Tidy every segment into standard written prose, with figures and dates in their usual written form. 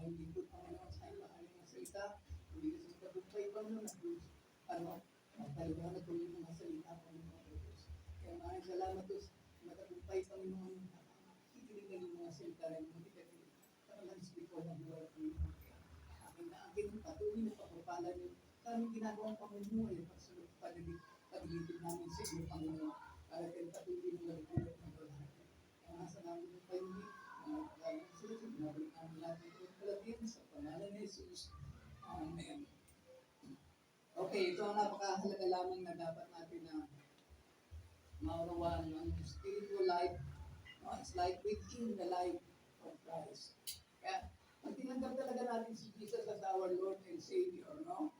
aming lingkod, Panginoon, sa iyong mahal ng salita. Hindi ka sa magtagumpay, Panginoon, talaga na tuloy mga salita, Panginoon. Kaya maraming salamat po sa matagumpay, Panginoon. Ikinig ng mga salita rin mo, talagang spiritual na buhay, Panginoon. Aking na aking patuloy na pagpapala niyo sa aming ginagawang pamumuhay, pagsunod paglitin namin sa iyo, Panginoon. Para kayo patuloy ng malikulat ng lahat. Kaya nasa namin po kayo ni mga susunod, nabalik namin natin ito palagyan sa pangalan ni Jesus. Amen. Okay, ito ang napakahalaga lamang na dapat natin na maunawaan ng spiritual life. No? It's like within the life of Christ. Kaya, pag tinanggap talaga natin si Jesus as our Lord and Savior, no?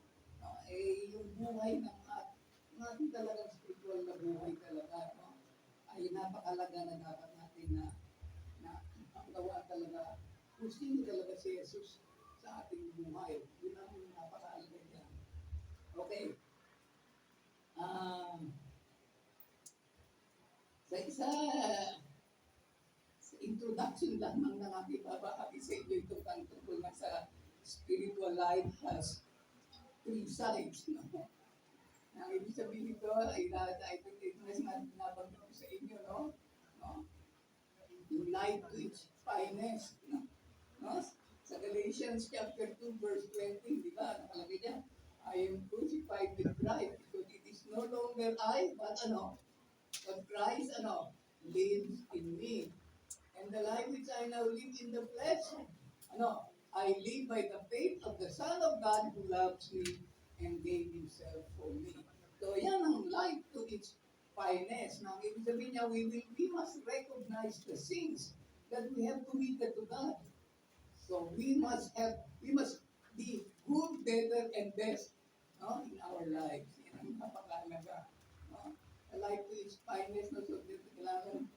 Yung buhay ng ating talagang spiritual na buhay talaga, no? Ay napakalaga na dapat natin na ang gawa talaga kung sino talaga si Jesus sa ating buhay. Yun ang napakalaga niya. Okay. Sa introduction lamang ng aking babahagi sa inyo itong tungkol na sa spiritual life has three sides. No? Ang ibig sabihin nito ay ito na sinabanggit ko sa inyo, no? Yung life to its finest. No? Sa Galatians chapter 2 verse 20, di ba? Nakalagay niya, I am crucified with Christ because it is no longer I, but Christ, lives in me. And the life which I now live in the flesh, I live by the faith of the Son of God who loves me and gave Himself for me. So yan ang life to its finest. Now, ibig sabihin niya, we must recognize the sins that we have committed to God. So we must be good, better, and best, no, in our lives. Yan ang napakalaga. No? A life to its finest, no? So kailangan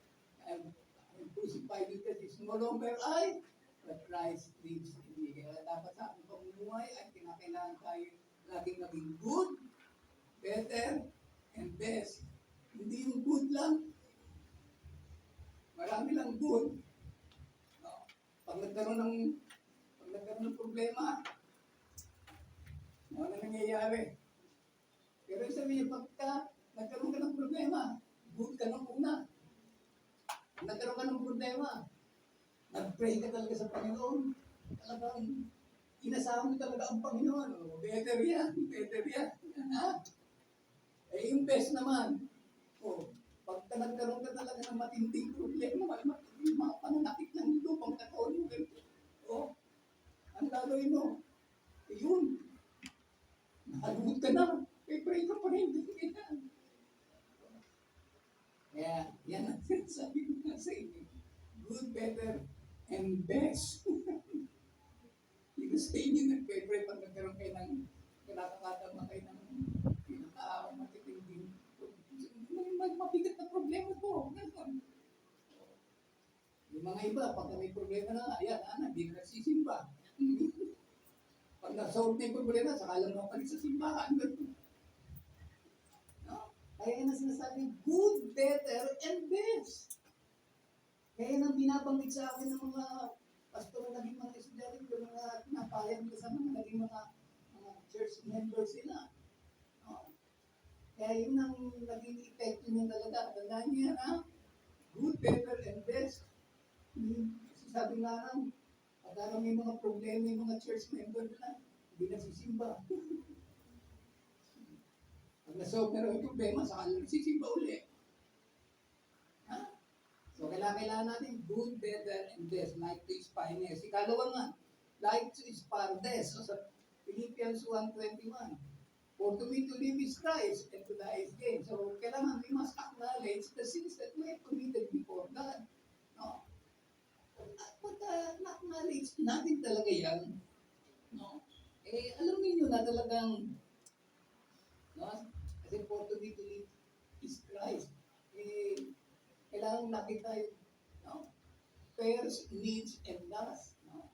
I'm crucified because it's no longer I, but Christ lives in me. Kaya dapat sa ating pamumuhay ay kinakailangan tayo laging maging good, better, and best. Hindi yung good lang. Marami lang good. No? Pag nagkaroon ng problema, ano na nangyayari? Pero sabihin niya, pagka nagkaroon ka ng problema, good ka nung una. Nagkaroon ka ng problema, nag-pray ka talaga sa Panginoon, talagang inasahan mo talaga ang Panginoon. Oh, better yan. Ha? Yung best naman, pagka nagkaroon ka talaga ng matinding problema, mga pananakit ng lupang katawan mo, ang gagawin mo? Yun, nakalugod ka na, pray ka pa rin. Kaya, yan ang sinasabi ko na sa inyo. Good, better, and best. Dito sa inyo, nagpe-pray pag nagkaroon kayo ng kinakakatama kayo ng pinaka-matitinding mabigat na problema po. Yung mga iba, pag may problema na, hindi na nagsisimba. Pag na-solve na yung problema, saka lang mapalit sa simbahan. Kaya na sinasabi, good, better, and best. Kaya nang binabanggit sa akin ng mga pastor na naging mga estudyante, yung mga napayag ko sa mga naging mga church members sila. Kaya yun ang naging epekto niya talaga. Tandaan niya na, good, better, and best. Sabi nga lang, pagka may mga problema yung mga church member na, hindi nasisimba. Pag nasolve na yung problema, saka lang nagsisimba uli. So, kailangan natin good, better, and best. Like to its finest. Ikalawa nga, like to its pardes. So, sa Philippians 1:21. For to me to live is Christ, and to die is gain. So, kailangan we must acknowledge the sins that we have committed before God. No? At pagka na-acknowledge natin talaga yan, no? Alam niyo na talagang, no? Kasi for to me to live is Christ. Kailangan nakita yung, no? First, needs, and last. No?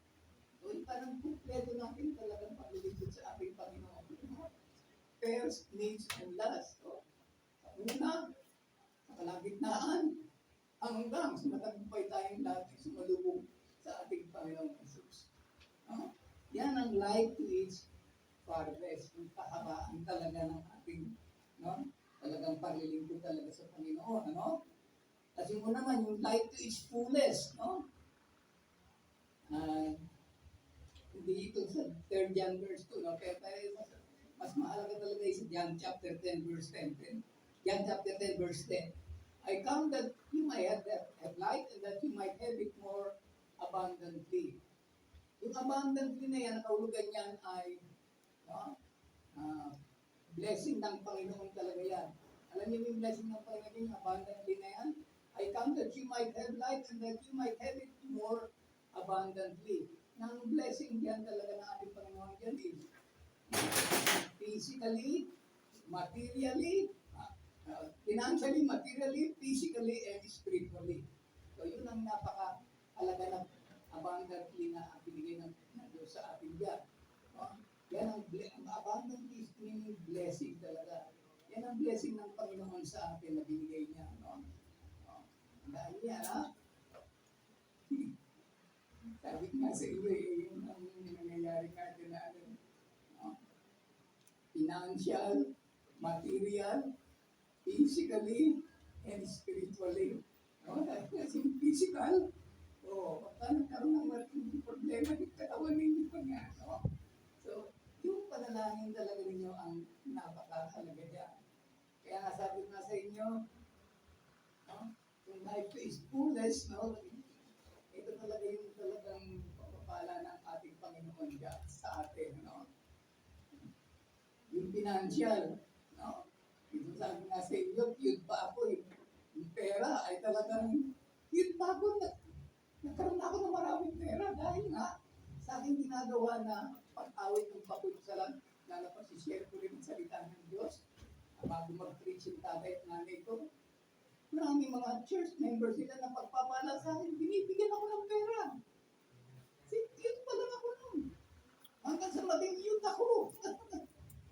So, parang kumpleto natin talagang paglilingkod sa ating Panginoon. No? First, needs, and last. So, sa una, sa kalagitnaan, hanggang sa matagumpay tayong lahat sumalubong sa ating Panginoong Jesus. No? light to its farthest. Yung kahabaan talaga ng ating, no? Talagang paglilingkod talaga sa Panginoon, ano? Kasi mo naman, yung light to its fullest, no? Hindi ito sa 3 John verse 2, no? Kaya tayo, mas mahalaga talaga yung sa John chapter 10 verse 10. John chapter 10 verse 10. I come that you might have light and that you might have it more abundantly. Yung abundantly na yan, kaulugan niyan ay no, blessing ng Panginoon talaga yan. Alam niyo yung blessing ng Panginoon, yung abundantly na yan? I come that you might have light and that you might have it more abundantly. Nang blessing yan talaga ng ating Panginoon yan is physically, materially, financially, materially, physically, and spiritually. So yun ang napaka-halaga na abundantly na binigay ng Diyos sa atin yan. No? Yan ang abundantly meaning blessing talaga. Yan ang blessing ng Panginoon sa atin na binigay niya. No? Dahil yan, ha? Sabi nga sa iyo, yung nangyayari natin na ano, no? Financial, material, physically, and spiritually. No? Kasi physical, paano nagkaroon ng malaking problema yung katawan ninyo pa nga. No? So, yung panalangin talaga ninyo ang napakahalaga niya. Kaya nga sabi nga sa inyo, no? Yung life is fullest, no? Ito talaga yung talagang pagpapala ng ating Panginoon God sa atin. No? Yung financial, no? Ito sabi nga sa inyo, cute pa ako eh. Yung pera ay talagang cute pa ako. Nagkaroon ako ng maraming pera dahil nga sa aking ginagawa na pag-awit ng bakit sa lang, lalapag si-share ko rin ang salita ng Diyos. Bago mag-preach yung tatay at nanay ko, maraming mga church members sila na pagpapala sa akin, binibigyan ako ng pera. Cute pa lang ako nun. Hanggang sa maging cute ako.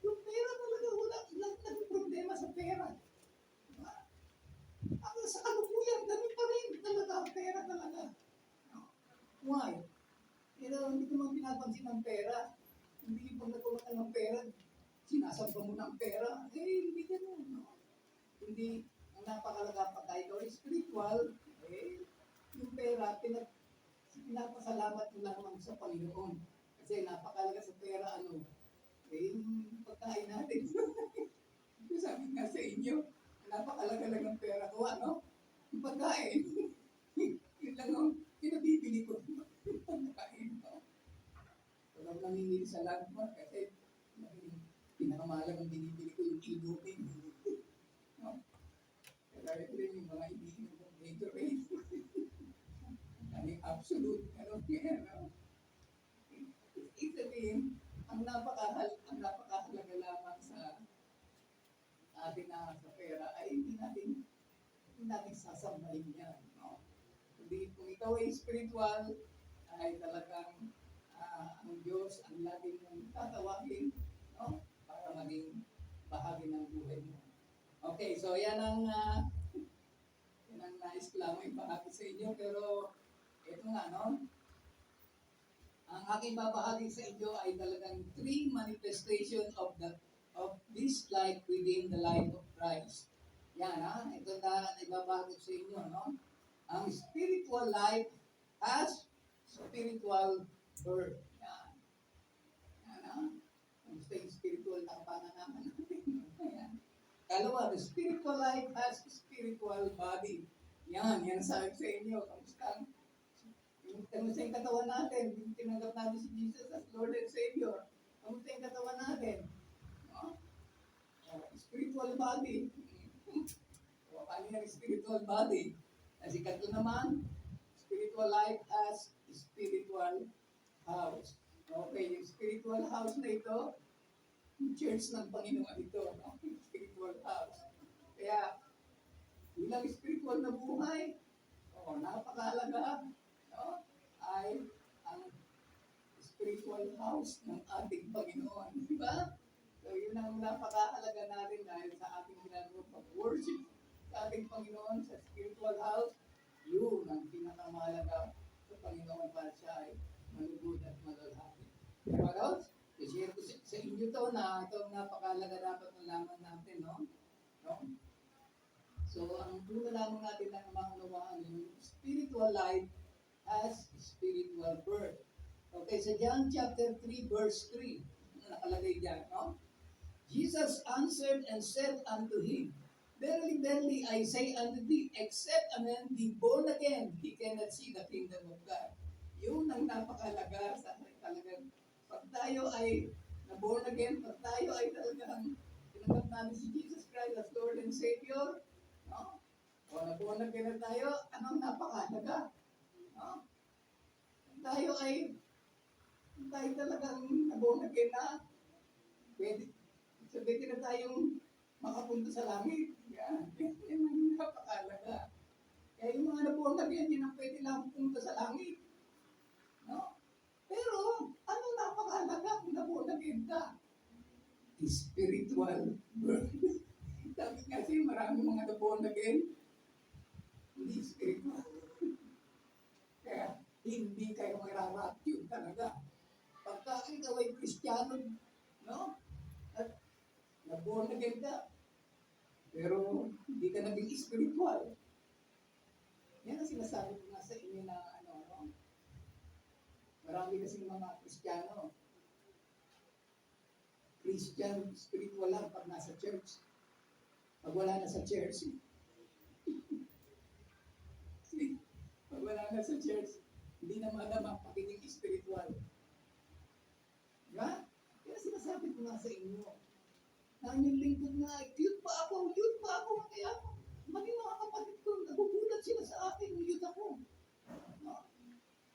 Yung pera talaga, wala naging problema sa pera. Ang sa kalukuyan, dami pa rin talaga, pera talaga. Why? Hindi ko man pinapansin ng pera. Hindi yung pag nagkulang ng pera, sinasamba mo ng pera. Hindi ganun. No? Hindi, ang napakalaga pa tayo ikaw spiritual, yung pera, pinapasalamat mo lamang sa Panginoon. Kasi napakalaga sa pera, yung pagkain natin. Sabi nga sa inyo, napakalaga lang ng pera ko, yung pagkain. Yun lang ang pinabibili ko. Pagkain ko. Walang namimili sa landmark kasi pinakamahalagang binibili ko yung ilupin. No? Kaya ko rin yung mga ibihin ng Gatorade. Kaming absolute. Isabihin, ang napakahalaga lamang sa atin na sa pera ay hindi natin sasambahin yan. No? Hindi, kung ikaw ay spiritual, ay talagang ang Diyos ang laging mong tatawagin, no? Para maging bahagi ng buhay mo. Okay, so yan ang nais ko lamang ibahagi sa inyo, pero ito nga, no? Ang aking babahagi sa inyo ay talagang 3 manifestation of this light within the light of Christ. Yan, ito na ibabahagi sa inyo, no? Ang spiritual life has spiritual birth. Yan. Yan, Gusto yung spiritual na pananaman natin. Yan. Kalawa, the spiritual life has spiritual body. Yan sabi sa inyo. Kamusta yung katawan natin? Tinanggap natin si Jesus as Lord and Savior. Kamusta yung katawan natin? No? Spiritual body. Paano yung spiritual body? Kasi katlo naman, spiritual life as spiritual house. Okay, yung spiritual house na ito, yung church ng Panginoon ito, no? Spiritual house. Kaya, bilang spiritual na buhay, napakahalaga, no? Ay ang spiritual house ng ating Panginoon. Di ba? So, yun ang napakahalaga natin dahil sa ating ginagawa pag-worship sa ating Panginoon sa spiritual house, yun ang pinakamahalaga sa Panginoon para siya ay malugod at malalaki. What else? na ito napakalaga dapat malaman natin, no? No? So, ang una lamang natin na maunawaan yung spiritual life as spiritual birth. Okay, sa John chapter 3, verse 3, nakalagay dyan, no? Jesus answered and said unto him, Verily, verily, I say unto thee, except a man be born again, he cannot see the kingdom of God. Yun ang napakalaga sa talagang pag tayo ay na-born again, pag tayo ay talagang tinanggap namin si Jesus Christ as Lord and Savior, no? O na-born again na tayo, anong napakalaga? No? Tayo ay tayo talagang na-born again na, pwede, sabihin na tayong makapunta sa langit. Yan. Yan ang napakalaga. Kaya yung mga na-born again, yun ang pwede lang pumunta sa langit. No? Pero, ano napakalaga kung na-born again ka? Spiritual birth. Sabi kasi marami mga na-born again, hindi spiritual. Kaya, hindi kayo mararapture talaga. Pagka ikaw ay Kristiyano, no? At na-born again ka, pero hindi ka naging spiritual. Yan ang sinasabi ko nga sa inyo na marami kasing mga Kristiyano. Christian, spiritual lang pag nasa church. Pag wala na sa church, pag wala na sa church, hindi na madama pagiging spiritual. Diba? Kaya sinasabi ko nga sa inyo, na yung lingkod nga, cute pa ako, kaya maging mga kapatid ko, nagugulat sila sa akin, cute ako. No?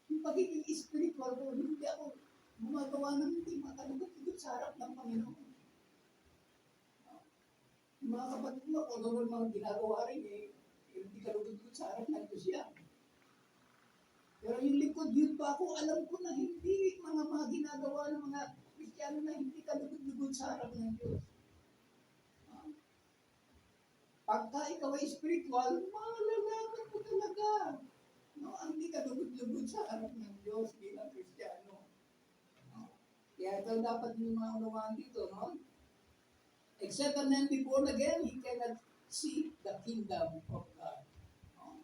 Yung pagiging spiritual ko, hindi ako gumagawa ng hindi makalugot-lugot sa harap ng Panginoon. No? Yung mga kapatid mo, kung ano mga ginagawa rin, hindi kalugot-lugot sa harap ng Diyos yan. Pero yung likod, yun pa ako, alam ko na hindi mga ginagawa ng mga Kristiyano na hindi kalugot-lugot sa harap ng Diyos. Pagka ikaw ay spiritual, malalaman mo talaga. No? Ang hindi ka lugod-lugod sa harap ng Diyos bilang Kristiyano. No? Kaya ito dapat yung mga unawaan dito, no? Except a man be born again, he cannot see the kingdom of God. No?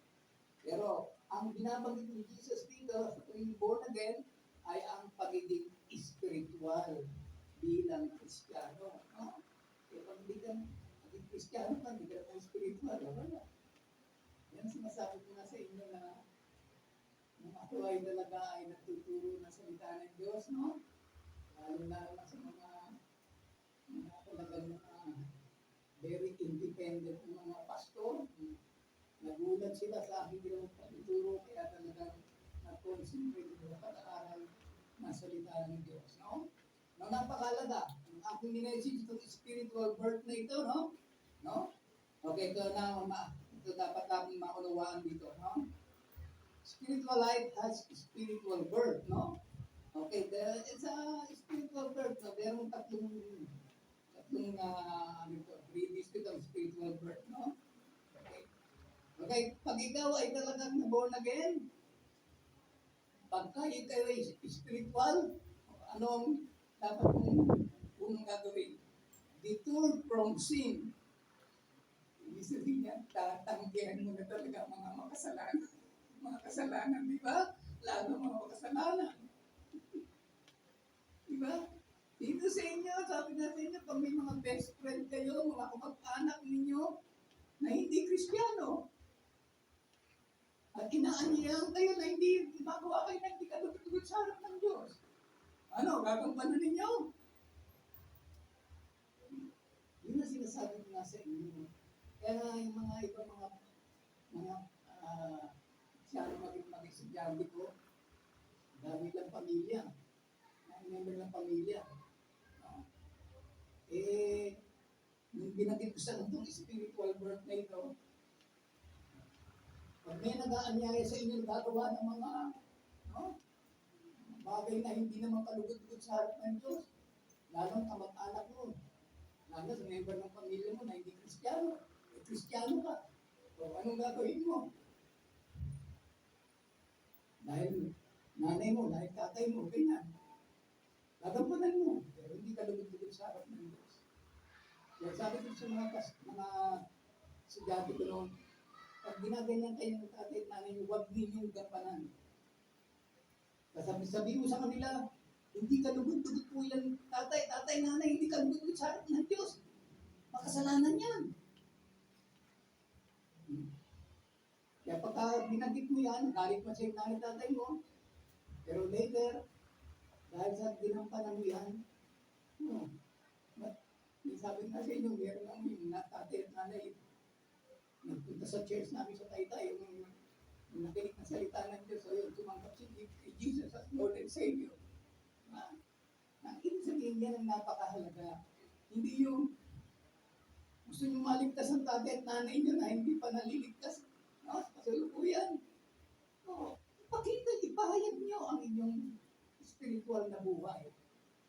Pero, ang binabanggit ni Jesus dito, yung born again, ay ang pagiging spiritual bilang Kristiyano. No? Kaya pag hindi ka Kristiyano ka, hindi ka naman spiritual, wala. Yan sinasabi ko na sa inyo na ako ay talaga ay nagtuturo ng salita ng Diyos, no? Lalo na sa mga talagang very independent ng mga pastor. Nagulat sila sa aking ginawang pagtuturo, kaya talagang na-concentrate na pag-aaral ng salita ng Diyos, no? No, napakalaga. Ang aking minessage itong spiritual birth na ito, no? No? Okay, ito dapat natin maunawaan dito, no? Spiritual life has spiritual birth, no? Okay, it's a spiritual birth. So, merong tatlong previous to the spiritual birth, no? Okay. Okay, pag ikaw ay talagang born again, pagka ikaw ay spiritual, anong dapat mong unang gagawin? Detour from sin. Ibig sabihin niya, tatanggihan mo na talaga mga makasalanan. Mga kasalanan, di ba? Lalo mga makasalanan. Di ba? Dito sa inyo, sabi na sa inyo, pag may mga best friend kayo, mga kapag-anak ninyo, na hindi Kristiyano, at inaanyayahan kayo na hindi magawa kayo na hindi kalugod-lugod sa harap ng Diyos. Ano, gagampanan ninyo? Yun ang sinasabi ko nga sa inyo. Kaya yung mga ibang siyang mag-estudyante ko, dami lang pamilya. Member ng pamilya. Nung binagay ko sa itong spiritual birth na ito, pag may nag-aanyaya sa inyo, gagawa ng mga bagay na hindi naman kalugod-lugod sa harap ng Diyos, lalong kamag-anak mo, lalo sa member ng pamilya mo na hindi Kristiyano, Kristiyano ka. So, anong gagawin mo? Dahil nanay mo, dahil tatay mo, ganyan. Gagampanan mo, pero hindi ka lugod-lugod sa harap Kaya sabi ko sa mga estudyante ko noon, pag ginaganyan kayo ng tatay at nanay, huwag ninyong gampanan. Sabi mo sa kanila, hindi ka lugod-lugod po yan, tatay, nanay, hindi ka lugod sa harap ng Diyos. Makasalanan yan. Kaya pagka binagit mo yan, galit mo sa iyo nanay tatay mo, pero later, dahil sa ginampanan mo yan, sabi nga sa inyo, meron lang yung tatay at nanay, nagpunta sa church namin sa Taytay, yung nakinig na salita ng Diyos, so yun, tumanggap si Jesus as Lord and Savior. Ang ibig sabihin yan ang napakahalaga. Hindi yung gusto nyo maligtas ang tatay at nanay nyo na hindi pa naliligtas. Kasalukuyan. Ipahayag nyo ang inyong spiritual na buhay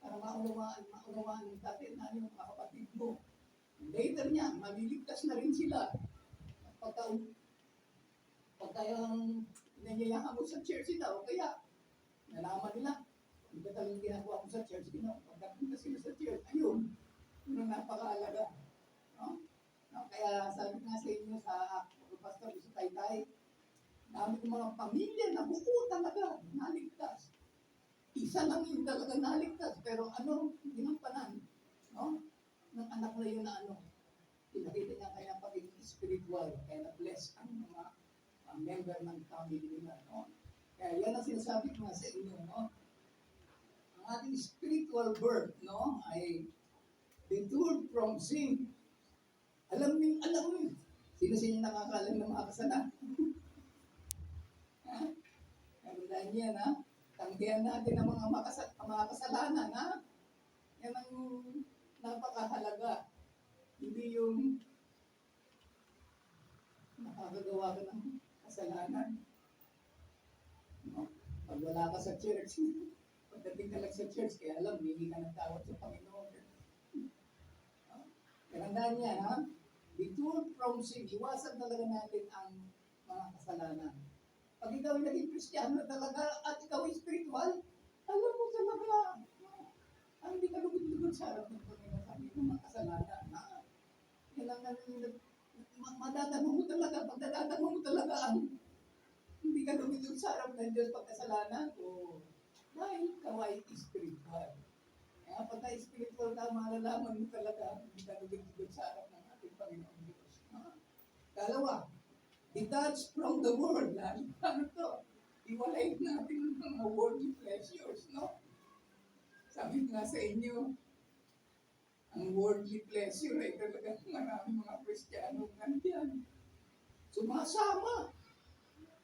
para maunawaan ng tatay at nanay ng mga kapatid mo. Later niya, maliligtas na rin sila. Pagka yung nanyayahan mo sa church sila, o kaya nalaman nila, hindi ka talagang ginagawa mo sa church, pagdating na sila sa church, ayun, yun ang napakahalaga. No? Kaya sabi nga sa inyo sa pastor sa Taytay, dami ng mga pamilya na buo talaga, naligtas. Isa lang yung talaga naligtas, pero ginampanan, no? Ng anak na yun na pinakita niya kaya pagiging spiritual, kaya na-bless ang mga member ng family nila, no? Kaya yan ang sinasabi ko nga sa inyo, no? Ang ating spiritual birth, no, ay detoured from sin. Alam mo, sino sa inyo nakakalam ng mga kasalanan? Tandaan niya, ha? Tanggihan natin ang mga kasalanan, ha? Yan ang napakahalaga. Hindi yung nakakagawa ka ng kasalanan. No? Pag wala ka sa church, pagdating ka lang sa church, kaya alam, hindi ka ng tawad sa Panginoon. Tandaan niya, ha? Detoured from sin, iwasan talaga natin ang mga kasalanan. Pag ikaw ay naging Kristiyano talaga at ikaw ay spiritual, alam mo talaga, ang hindi ka lugod-lugod sa harap ng Panginoon sa mga kasalanan. Kailangan madadama mo talaga ang hindi ka lugod sa harap ng Diyos pagkasalanan o dahil ikaw ay spiritual. Kaya pagka spiritual ka, malalaman mo talaga hindi ka lugod sa harap ng ating Panginoon Diyos. Dalawa, detached from the world. Ano to? Iwalay natin ang mga worldly pleasures, no? Sabi nga sa inyo, ang worldly pleasure ay talagang maraming mga Kristiyano nandiyan. Sumasama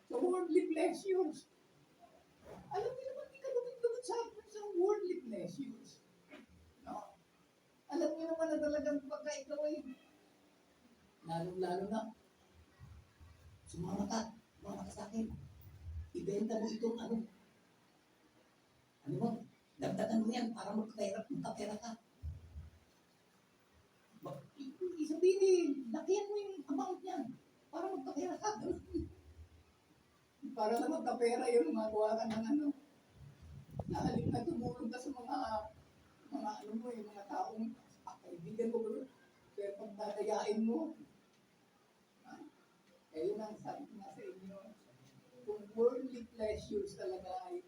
sa worldly pleasures. Alam niyo naman, di ka lugod sa worldly pleasures. No? Alam niyo naman na talagang pagka ikaw ay lalo na sumama ka sa akin. Ibenta mo itong dagdagan mo yan para magkapera ka. Sabihin, lakihan mo yung amount niyan para magkapera ka. Para na magkapera yun, magawa ka ng naalip na tumulong ka sa mga taong kaibigan mo, kaya pagdadayain mo. Kaya yun ang sabi ko nga sa inyo, kung worldly pleasures talaga ay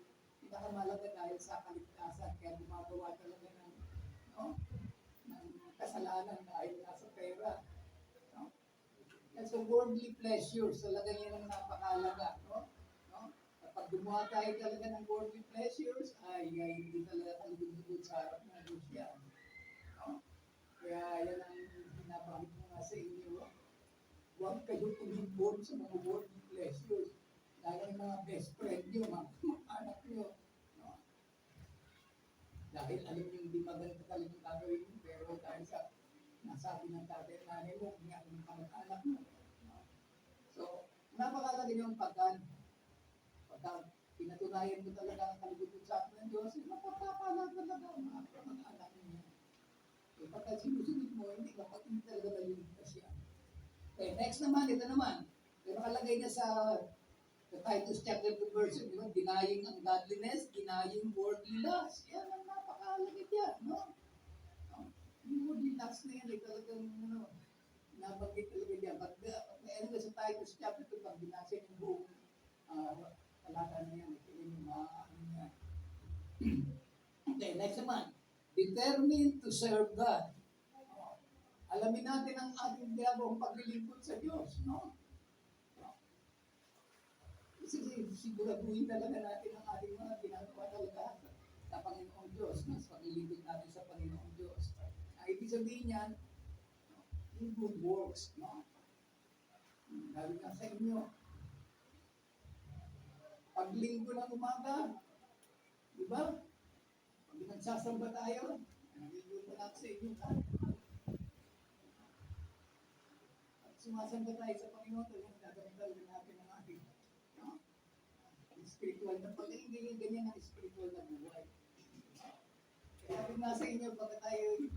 pinakamalaga dahil sa kaligtasan, kaya gumagawa talaga ng kasalanan dahil nasa pera. No? Kaya sa worldly pleasures, talaga yan ang napakalaga. No? Kapag gumawa tayo talaga ng worldly pleasures, ay hindi talaga kalugod-lugod sa harap ng Diyos yan. No? Kaya yan ang pinabahid mo nga sa inyo. Huwag kayo tumibon sa mga worldly pleasures. Dahil ang mga best friend nyo, mga anak nyo. No? Dahil alam nyo hindi maganda talagang gagawin nyo, pero dahil sa nasabi ng tatay at nanay mo, kung ang kamag-anak mo. No? So, napakalaga nyo ang pagka pinatunayan mo talaga ang kalugod sa atin ng Diyos, mapapapala talaga ang mga kamag-anak nyo. So, pagka sinusunod mo, hindi talaga naliligtas yan. Okay, next naman, ito naman. Pero nakalagay niya sa Titus chapter 2 verse 2, denying ungodliness, denying worldly lust. Yan ang napakahalaga dyan, no? Yung worldly lust verse na yan, talagang, nabanggit talaga diyan. Ano sa Titus chapter 2, pag binasa yung buong talata na yan, ito yung yan. Okay, next naman. Determined to serve God. Alamin natin ang ating ginagawang paglilingkod sa Diyos, no? Siguraduhin talaga natin ang ating mga ginagawa talaga sa Panginoong Diyos, sa paglilingkod natin sa Panginoong Diyos. Ang ibig sabihin niyan, yung good works, no? Lalo na sa inyo. Paglinggo ng umaga, di ba? Pag nagsasamba tayo, nagiging na sa inyo ka. At sumasamba tayo sa Panginoon, talagang gagawin talaga natin ang ating, no? Spiritual na pag-ibig, ganyan ang spiritual na buhay. Kaya kung nasa inyo, baka tayo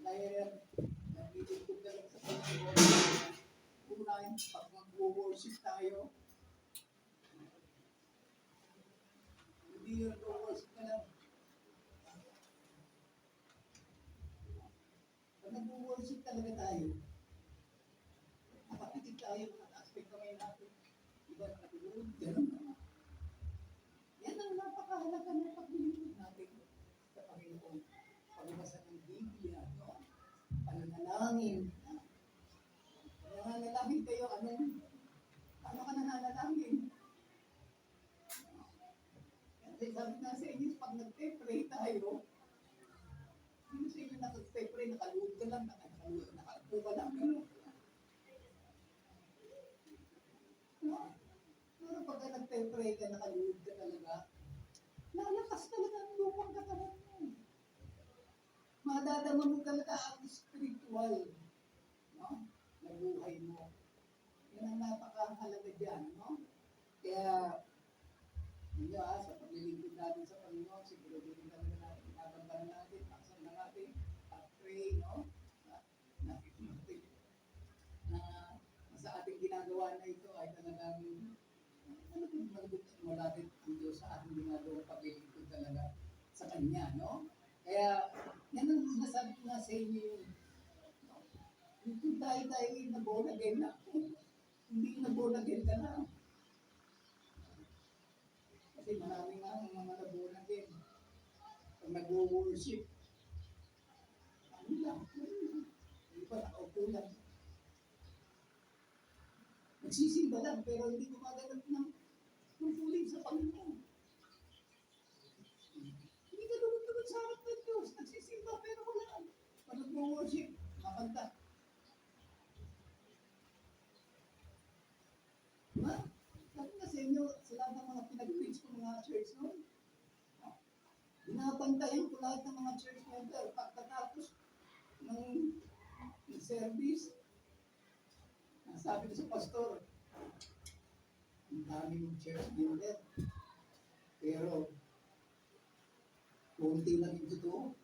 naglilingkod na lang sa Panginoon. Unahin, pag mag-worship tayo, hindi yun mag-worship ka lang. Pag nag-worship talaga tayo, nakapikit tayo, naka-aspect kamay natin. Iba na natulog, gano'n na. Yan ang napakahalaga ng paglilingkod natin sa Panginoon. Pagbasa ng Biblia, no? Pananalangin. Nananalangin kayo, ano ka nananalangin? Kasi sabi na sa inyo, pag nag-pray tayo, hindi sa inyo nag-pray, nakaluhod ka lang, nakaupo ka lang, gano'n. Pero pagka nag-pray ka, nakaluhod ka talaga, lalakas talaga ang lupang katawan mo. Madadama mo talaga ang spiritual, no? Na buhay mo. Yan ang napakahalaga dyan, no? Kaya, sa paglilingkod natin sa Panginoon, siguro din talaga natin, pinabantahan natin, paksan na natin, pag-pray, no? Na sa ating ginagawa na ito ay talagang malugod mo natin ang Diyos sa ating ginagawa paglilingkod talaga sa Kanya, no? Kaya, yan ang sinasabi ko nga sa inyo yun. Kung tayo na-born again na, hindi na-born again ka na. Kasi marami nga ang mga na-born again. Pag nag-worship, ano lang, hindi pa nakaupo lang. Nagsisimba lang, pero hindi gumaganap ng fully sa Panginoon. Hindi ka lumutulog sa harap ng Diyos. Nagsisimba, pero wala. Pag nag-worship, makanta. Diba? Sabi nga sa inyo, sa lahat ng mga pinag-preach ko mga church noon, binabantayan ko lahat ng mga church member pagkatapos ng service. Sabi ko sa pastor, ang daming church member, pero kunti lang yung totoo.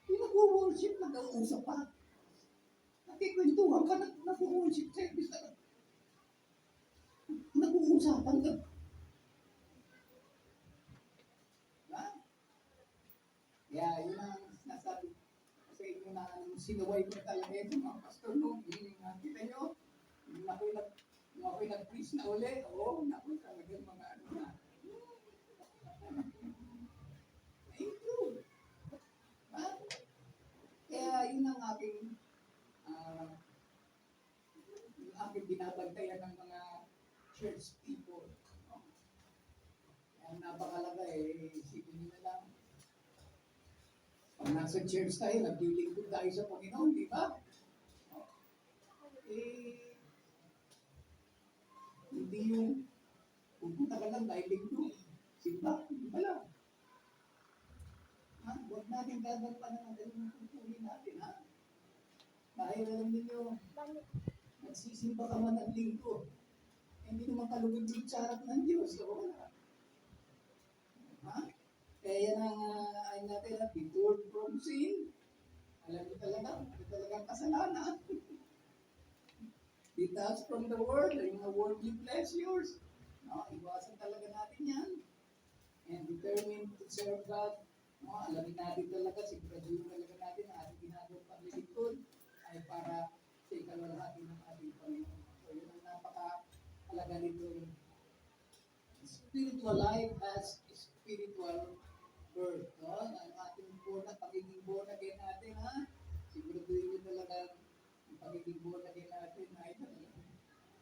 Pinag-worship, nag-uusap pa. Nakikwentuhan ka, nag-worship service na. Nag-uusapan ka. Diba? Kaya yun ang sinasabi sa inyo na sinuway ko talaga ito mga pastor mo. Kita nyo, ako'y nag-preach na uli. Oo, naku, talagang mga ano na. Improve. Diba? Kaya yun ang aking binabantayan ng mga church people. Ang napakalaga isipin nyo na lang. Pag nasa church tayo, naglilingkod tayo sa Panginoon, di ba? Hindi yung pupunta ka lang dahil lingkod. Simba, hindi pala. Huwag natin gagampanan ang ganun ng pupuli natin, ha? Dahil alam ninyo, nagsisimba ka man ang lingkod. Hindi naman kalugod-lugod sa harap ng Diyos. So, wala. Ha? Kaya yan ang ay natin na before from sin. Alam niyo talagang kasalanan. Detached from the world, yung mga worldly pleasures. No, iwasan talaga natin yan. And determined to serve God. No, alamin natin talaga, siguraduhin talaga natin na ating ginagawang paglilingkod ay para sa ikalwalhati ng ating Panginoon. So yun ang napaka-alaga nito. Spiritual life has spiritual birth. No? Ang ating pagiging born again natin, ha? Siguraduhin nyo talaga ang pagiging born again natin ay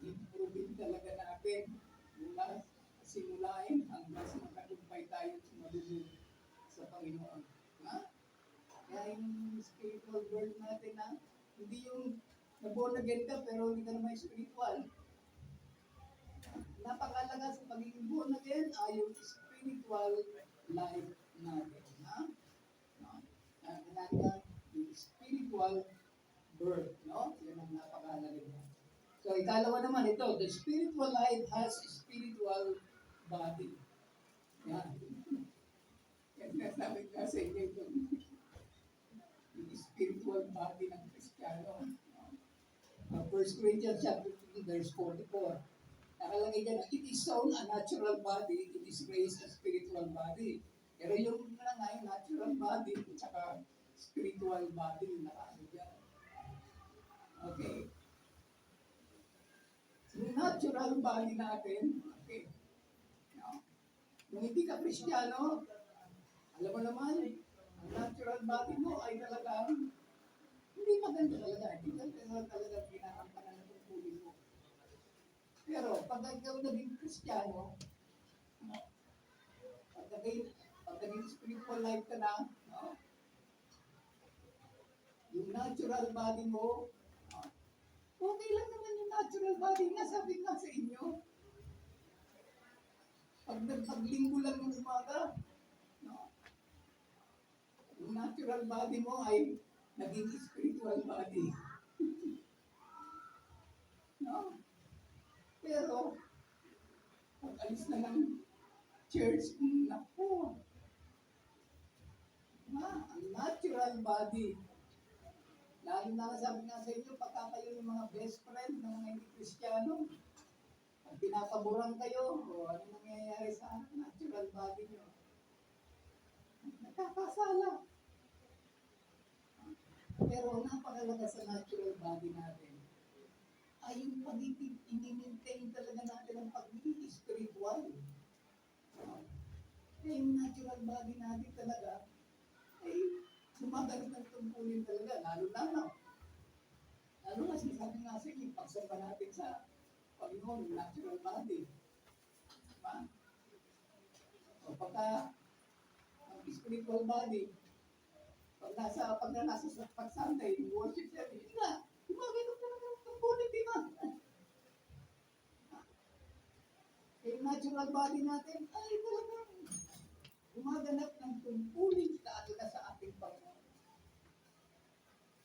improving talaga natin mula simulain hanggang sa matagumpay tayo sa malulog sa Panginoon. Ha? Kaya yung spiritual birth natin, ha? Hindi yung na-born again ka pero hindi ka naman spiritual. Napakalaga sa pagiging born again ay yung spiritual life natin. Ha? No? Kailangan yung spiritual birth. No? Yan ang napakalaga niya. So, ikalawa naman ito, the spiritual life has spiritual body. Yan. Yan nasabi ko sa inyo ito. Yung spiritual body ng Kristiyano. 1 Corinthians chapter 2, verse 44. Nakalagay dyan, it is sown a natural body, it is raised a spiritual body. Pero yung natural body, at saka spiritual body, yung nakalagay dyan. Okay. So, yung natural body natin, okay. No? Kung hindi ka Kristiyano, alam mo naman, ang natural body mo ay talagang hindi maganda talaga. Hindi talaga pinakampanan na tungkulin mo. Pero pag ikaw naging Kristiyano, pag naging spiritual life ka na, no? Yung natural body mo, okay lang naman yung natural body nga, sabi nga sa inyo. Pag nagpaglinggo lang ng umaga, no? Yung natural body mo ay naging spiritual body. No? Pero, pag alis na ng church, naku, ang natural body. Lalo na sabi nga sa inyo, pagka kayo yung mga best friend ng mga hindi Kristiyano, pag pinapaboran kayo, o ano nangyayari sa natural body nyo? Nakakasala. Pero napakalaga sa natural body natin ay yung pagiging, i-maintain talaga natin ang pagiging spiritual. Kaya yung natural body natin talaga ay sumaganap ng tungkulin talaga, lalo na. Lalo na sinasabi nga sa inyo, pagsamba natin sa Panginoon, yung natural body. Diba? O pagka ang spiritual body, pag nasa pag-Sunday, worship service, hindi na, gumaganap talaga ng tungkulin, di ba? Yung natural body natin, ay talagang gumaganap ng tungkulin talaga sa ating Panginoon.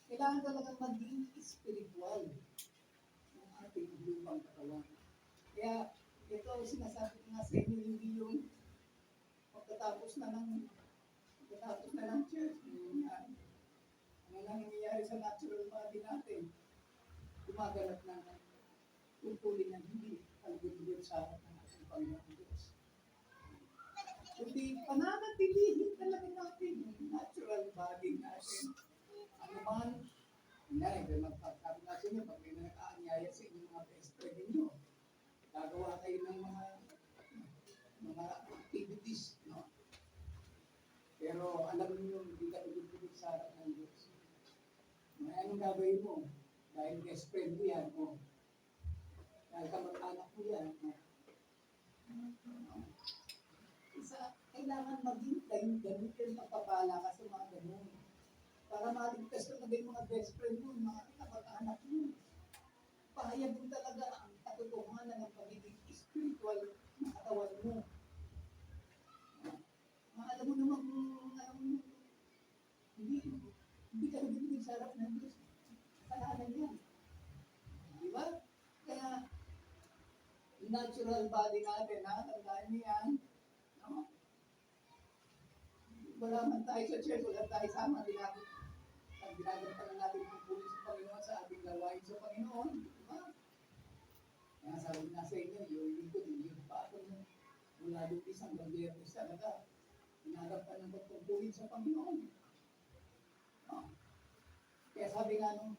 Kailangan talaga maging spiritual ng ating lupang katawan. Kaya, ito sinasabi ko nga sa inyo, hindi yung pagkatapos na ng church, ano nangyayari sa natural body natin, gumaganap ng tungkulin ng hindi kalugod sa harap ng ating Panginoon Diyos. Kundi pananatilihin talaga natin yung natural body natin. Ano man, magpagsabi na sa inyo, pag may nakaanyaya sa inyo mga best friend ninyo, gagawa kayo ng mga activities, no? Pero alam niyo, hindi ka lugod sa harap ng Diyos. May anong gagawin mo? Dahil best friend mo yan, o dahil kamag-anak mo yan, kailangan maging ganun yung pagpapala ka sa mga ganun. Para maligtas ka maging mga best friend mo, mga kapag-anak mo. Pahayag mo talaga ang katotohanan ng pagiging spiritual na katawan mo. Alam mo naman kung hindi ka nagiging sarap ng Diyos. Kasalanan yan. Di ba? Kaya, natural body natin, tandaan niyo yan. No? Wala man tayo sa church, wala tayo sama, ang ginagampanan natin yung pulis sa Panginoon sa ating gawain sa Panginoon. Diba? Kaya sabi na sa inyo, yung lingkod, yung pa ako mula Lutis hanggang Biyernes talaga. Hinarap ka ng pagtungkulin sa Panginoon. No? Kaya sabi nga nung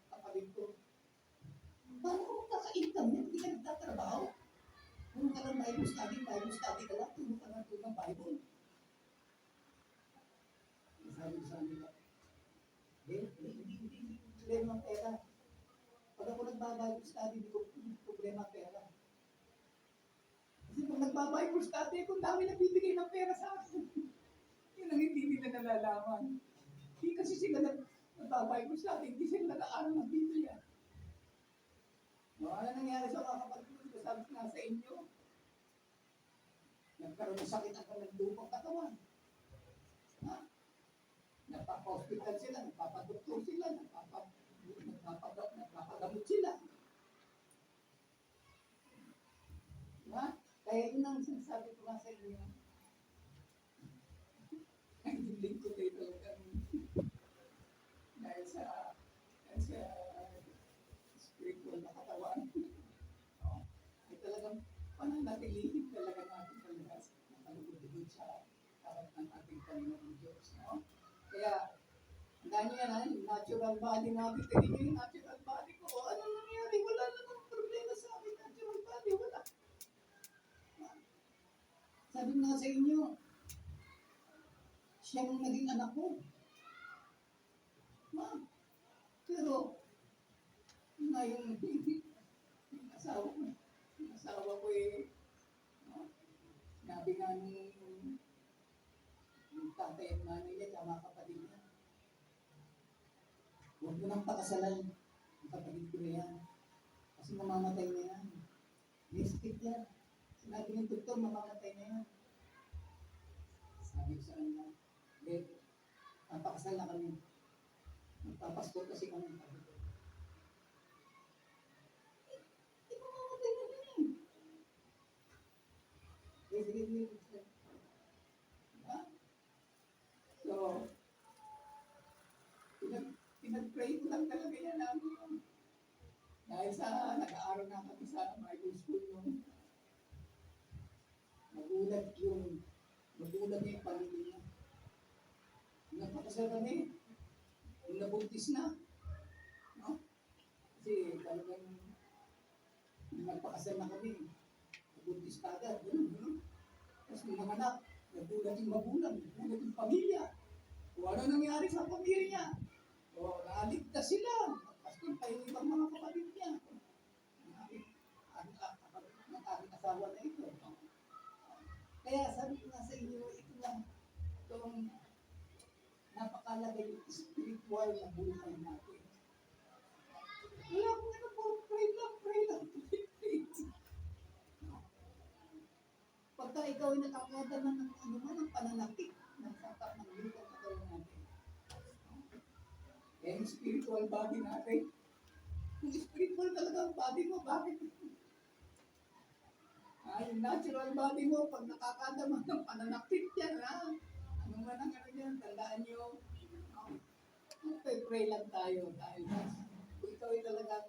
kapatid ko, paano kung kaka-income yan, hindi ka nagtatrabaho? Kung ka lang Bible study ka lang, tulong ka lang ng Bible. Sabi ko sa kanila, hindi problema ang pera. Pag ako nagbabible study, hindi ko problema ang pera. Kasi kung nagbabible study, kung dami nagbibigay ng pera sa akin, yun ang hindi nila nalalaman. Hindi kasi sila nagbabible study, hindi sila nag-aaral ng Biblia. No, ano nangyari sa mga kapatid ko? Sabi ko nga sa inyo, nagkaroon ng sakit ang lupang katawan. Ha? Nagpapa-hospital sila, nagpapadoktor sila, nagpapagamot sila. Ha? Kaya yun ang sinasabi ko nga sa inyo. Ang hiling ko kayo talagang dahil sa spiritual na katawan. Ay talagang pananatilihin talaga natin talaga nakalugod sa harap ng ating Panginoon Diyos. No? Kaya, dahil yan, yung natural body natin, tingin nyo yung natural body ko, ano nangyari? Wala namang problema sa akin, natural body, wala. Sabi nga sa inyo, siya ang naging anak ko. Pero, ngayon, yung asawa ko eh, no? Sinabi nga nung tatay at nanay niya, tsaka kapatid niya, huwag mo nang pakasalan ang kapatid ko na yan. Kasi mamamatay na yan. Mistik yan. Sinabi ng doktor, mamamatay na yan. Sabi ko sa kanya, papakasal na kami. Magpapaskot kasi kami. Sabi ko, mamamatay na yan. Sige. So, pinag-pray ko lang talaga yan namin. Dahil sa nag-aaral na kami sa Bible School nung magulat yung pamilya niya. Napakasal kami. Yung nabuntis na. No? Kasi talagang nagpakasal na kami. Nabuntis ka agad. Ganun. Tapos may mga anak, nagulat yung magulang, nagulat yung pamilya. Kung ano nangyari sa pamilya niya. O, naaligtas sila. Paskul pa yung ibang mga kapatid niya. Ang aking asawa na ito. Kaya sabi ko nga sa inyo, ito lang, itong napakalagay yung spiritual na buhay natin. Wala akong ano po, pray lang. Pagka ikaw ay nakakadama ng ng pananakit, ng sakap ng lupang katawan natin. Yung spiritual body natin. Kung spiritual talaga ang body mo, bakit? Yung natural body mo, pag nakakadama ng pananakit yan, ano man ang ano yan, tandaan nyo, pray lang tayo dahil kung ikaw ay talagang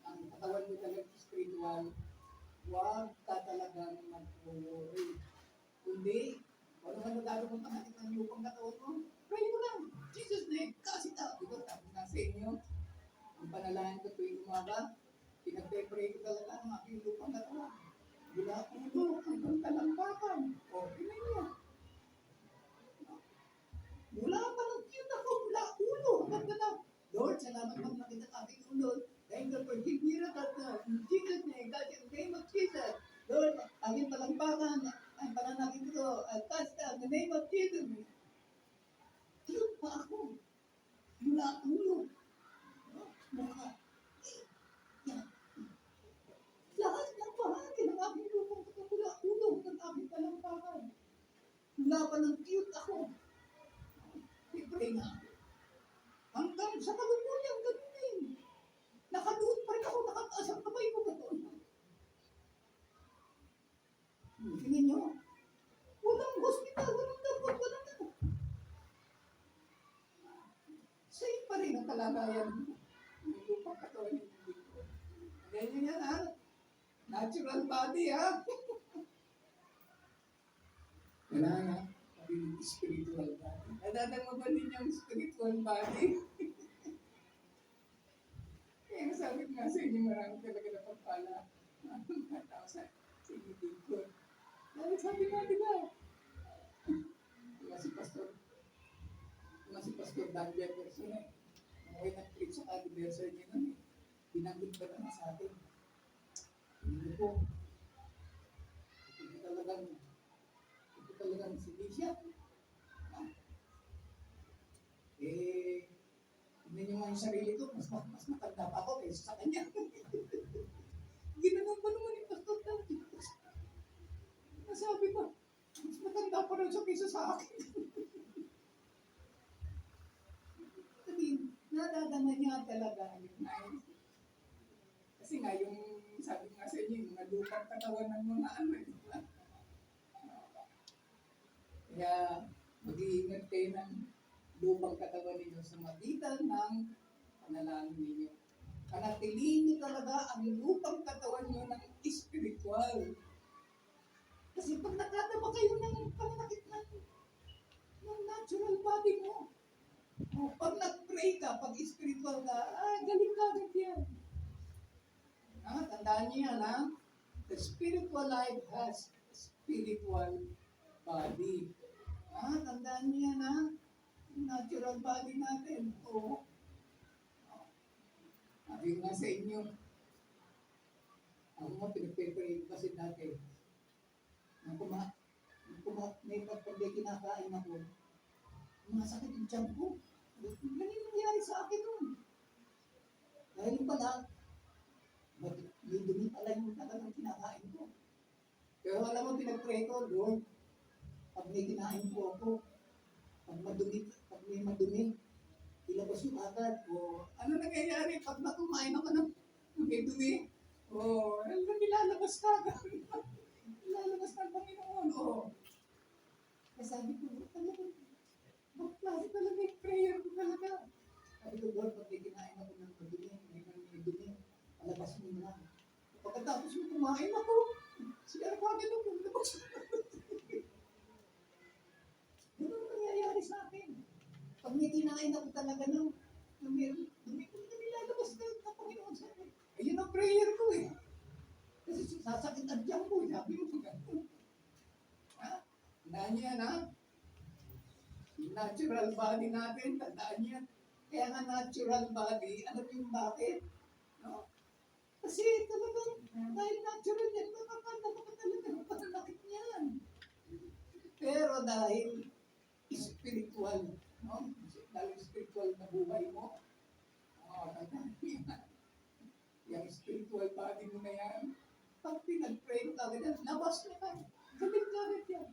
ang katawan mo talagang spiritual, huwag ka talagang mag-worry. Kundi, kung ano man nagagawa mong panakit ng lupang katawan mo, pray mo lang. Jesus name, cast it out. Diba, tapos na sa inyo, ang panalangin ko tuwing umaga, pinagpe-pray ko talaga ang aking lupang katawan. Mula ulo hanggang talampakan. O, tingnan niyo. Mula pa ng cute ako, mula ulo hanggang talang. Lord, salamat pag nakita ang aking ulo. Thank you for giving me that. In Jesus' name, God, in the name of Jesus. Lord, aking talampakan, ang pananakit ko, cast out, in the name of Jesus. Cute pa ako. Mula ulo. Mukha. Yan. Lahat ng bahagi ng aking lupang mula ulo ng aking talampakan. Mula pa ng cute ako. I-pray na ako. Hanggang sa kaluluyan, ganun din. Nakaluot pa rin ako, nakataas ang kamay ko gano'n. Tingin nyo, walang hospital, walang dapat, walang ano. Safe pa rin ang kalagayan mo. Yung lupang katawan yung hindi ko. Ganyan yan, Natural body, Pero wala na. Sabi yung spiritual body. Nadadama ba din yung spiritual body? Kaya sabi ko nga sa inyo, marami talaga na pagpala. Mga tao sa sinigil ko. Dahil sabi nga, di ba? Diba si Pastor Dan Jefferson eh. Umuwi ng-preach sa anniversary niya nun eh. Binanggit ba naman sa atin? Hindi po. Ito talagang si Alicia. Hindi niyo nga yung sarili ko, mas matanda pa ako kaysa sa kanya. Ginanon pa naman yung Pastor Dan. Nasabi ko, mas matanda pa rin siya kaysa sa akin. Sabi, nadadama niya talaga yung nais. Kasi nga, yung sabi nga sa inyo, yung mga lupang katawan ng mga ano, di ba? Kaya, mag-iingat kayo ng lupang katawan ninyo sa magitan ng panalangin ninyo. Panatilihin niyo talaga ang lupang katawan niyo ng spiritual. Kasi pag nakadama kayo ng pananakit ng natural body mo, pag nag-pray ka, pag spiritual ka, galing ka agad yan. Tandaan niyo yan, ha? The spiritual life has spiritual body. Tandaan niyo yan, ha? Natural body natin. Oo. Sabi nga sa inyo, ako mo, pinagpipray kasi dati. May pagpagay kinakain ako, mga sakit yung tiyan ko. Ganyan nangyari sa akin nun. Dahil pala, may dumi pala yung talagang kinakain ko. Pero alam mo, pinag-pray ko, Lord, pag may kinain po ako, pag may madumi, ilabas yung agad. O, ano nangyayari pag nakumain ako ng may dumi? O, nilalabas ka agad. Nilalabas ng Panginoon. O, sabi ko, talagang, bakit talaga yung prayer ko talaga? Sabi ko, Lord, pag may kinain ako ng madumi, may dumi, alabas mo na. Pagkatapos mo kumain ako, siya pa agad ako, labas mo. Ganun nangyayari sa akin. Pag may kinain ako talaga ng dumi ko, nilalabas na yung Panginoon sa akin. Ayun ang prayer ko eh. Kasi sasakit ang tiyan ko, sabi mo gano'n. Tandaan niyo yan, ha? Natural body natin, tandaan niyo yan. Kaya nga natural body, alam niyo bakit? No? Kasi talagang, dahil natural yan, makakanda ka talaga ng pananakit niyan. Pero dahil spiritual, no? Dahil spiritual na buhay mo, tandaan niyo yan. Yung spiritual body mo na yan, pag pinag-pray mo kagad yan, labas na ka. Galit kagad yan.